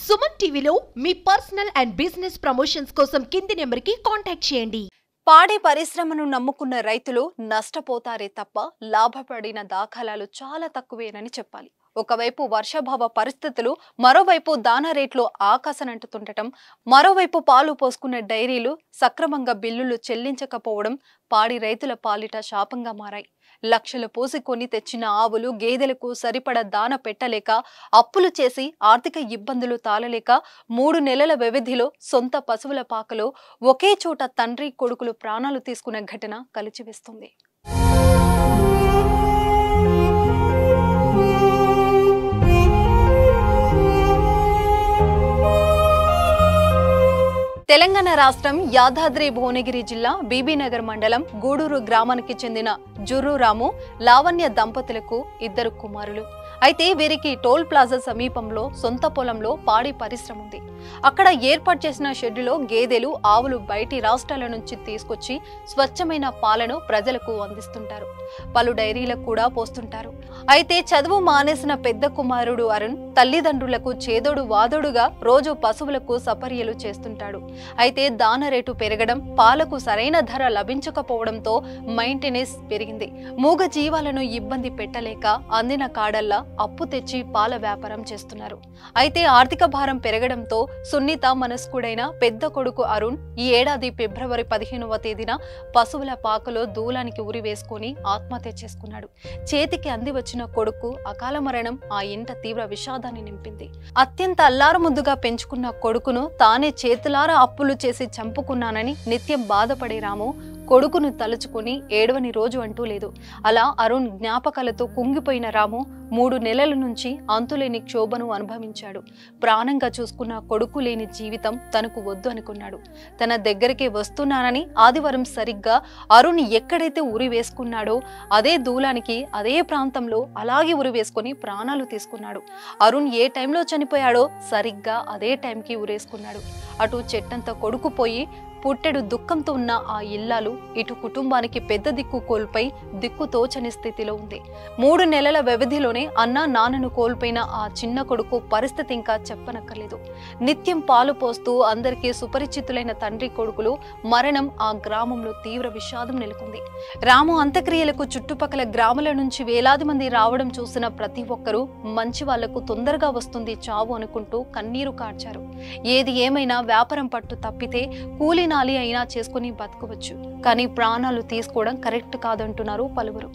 సుమన్ టీవీలో మీ personal and business promotions కోసం కింది నెంబర్కి కాంటాక్ట్ చేయండి. పాడి పరిశ్రమను నమ్ముకున్న రైతులు నష్టపోతారే తప్ప లాభపడిన దాఖలాలు చాలా తక్కువేనని చెప్పాలి. ఒకవైపు వర్షాభావ పరిస్థితులు, మరోవైపు దానా రేట్లు ఆకాశనంటుతుండటం, మరోవైపు పాలు పోసుకున్న డైరీలు సక్రమంగా బిల్లులు చెల్లించకపోవడం పాడి రైతుల పాలిట శాపంగా మారాయి. లక్షలు పోసి కొని తెచ్చిన ఆవులు, గేదెలకు సరిపడ దాన పెట్టలేక, అప్పులు చేసి ఆర్థిక ఇబ్బందులు తాళలేక 3 నెలల వ్యవధిలో సొంత పశువుల పాకలో ఒకే చోట తండ్రి కొడుకులు ప్రాణాలు తీసుకున్న ఘటన కలిచివేస్తుంది. తెలంగాణ రాష్ట్రం యాదాద్రి భువనగిరి జిల్లా బీబీనగర్ మండలం గూడూరు గ్రామానికి చెందిన జుర్రు రాము, లావణ్య దంపతులకు 2 కుమారులు. అయితే వీరికి టోల్ ప్లాజా సమీపంలో సొంత పొలంలో పాడి పరిశ్రమ ఉంది. అక్కడ ఏర్పాటు చేసిన షెడ్డులో గేదెలు, ఆవులు బయటి రాష్ట్రాల నుంచి తీసుకొచ్చి స్వచ్ఛమైన పాలను ప్రజలకు అందిస్తుంటారు. పలు డైరీలకు కూడా పోస్తుంటారు. అయితే చదువు మానేసిన పెద్ద కుమారుడు అరుణ్ తల్లిదండ్రులకు చేదోడు వాదోడుగా రోజు పశువులకు సపర్యలు చేస్తుంటాడు. అయితే దాన రేటు పెరగడం, పాలకు సరైన ధర లభించకపోవడంతో మెయింటెనెన్స్ పెరిగింది. మూగ జీవాలను ఇబ్బంది పెట్టలేక అందిన కాడల్లా అప్పు తెచ్చి పాల వ్యాపారం చేస్తున్నారు. అయితే ఆర్థిక భారం పెరగడంతో సున్నిత మనస్కుడైన పెద్ద కొడుకు అరుణ్ ఈ ఏడాది ఫిబ్రవరి 15వ తేదీన పశువుల పాకలో దూలానికి ఉరి వేసుకుని ఆత్మహత్య చేసుకున్నాడు. చేతికి అంది వచ్చిన కొడుకు అకాల మరణం ఆ ఇంట తీవ్ర విషాదాన్ని నింపింది. అత్యంత అల్లారుముద్దుగా పెంచుకున్న కొడుకును తానే చేతులారా అప్పులు చేసి చంపుకున్నానని నిత్యం బాధపడే రాము కొడుకును తలుచుకుని ఏడవని రోజు అంటూ లేదు. అలా అరుణ్ జ్ఞాపకాలతో కుంగిపోయిన రాము 3 నెలల నుంచి అంతులేని క్షోభను అనుభవించాడు. ప్రాణంగా చూసుకున్న కొడుకు లేని జీవితం తనకు వద్దు అనుకున్నాడు. తన దగ్గరికి వస్తున్నానని ఆదివారం సరిగ్గా అరుణ్ ఎక్కడైతే ఉరి వేసుకున్నాడో అదే దూలానికి, అదే ప్రాంతంలో అలాగే ఉరి వేసుకుని ప్రాణాలు తీసుకున్నాడు. అరుణ్ ఏ టైంలో చనిపోయాడో సరిగ్గా అదే టైంకి ఉరేసుకున్నాడు. అటు చెట్టంత కొడుకు పోయి పుట్టెడు దుఃఖంతో ఉన్న ఆ ఇల్లాలు ఇటు కుటుంబానికి పెద్ద దిక్కు కోల్పోయి దిక్కు తోచని స్థితిలో ఉంది. 3 నెలల వ్యవధిలోనే అన్న నాన్నను కోల్పోయిన ఆ చిన్న కొడుకు పరిస్థితి ఇంకా చెప్పనక్కర్లేదు. నిత్యం పాలు పోస్తూ అందరికీ సుపరిచితులైన తండ్రి కొడుకులు మరణం ఆ గ్రామంలో తీవ్ర విషాదం నెలకొంది. రాము అంత్యక్రియలకు చుట్టుపక్కల గ్రామాల నుంచి వేలాది మంది రావడం చూసిన ప్రతి ఒక్కరూ మంచి వాళ్లకు తొందరగా వస్తుంది చావు అనుకుంటూ కన్నీరు కార్చారు. ఏది ఏమైనా వ్యాపారం పట్టు తప్పితే కూలీ నాలి అయినా చేసుకుని బతకవచ్చు, కానీ ప్రాణాలు తీసుకోవడం కరెక్ట్ కాదంటున్నారు పలువురు.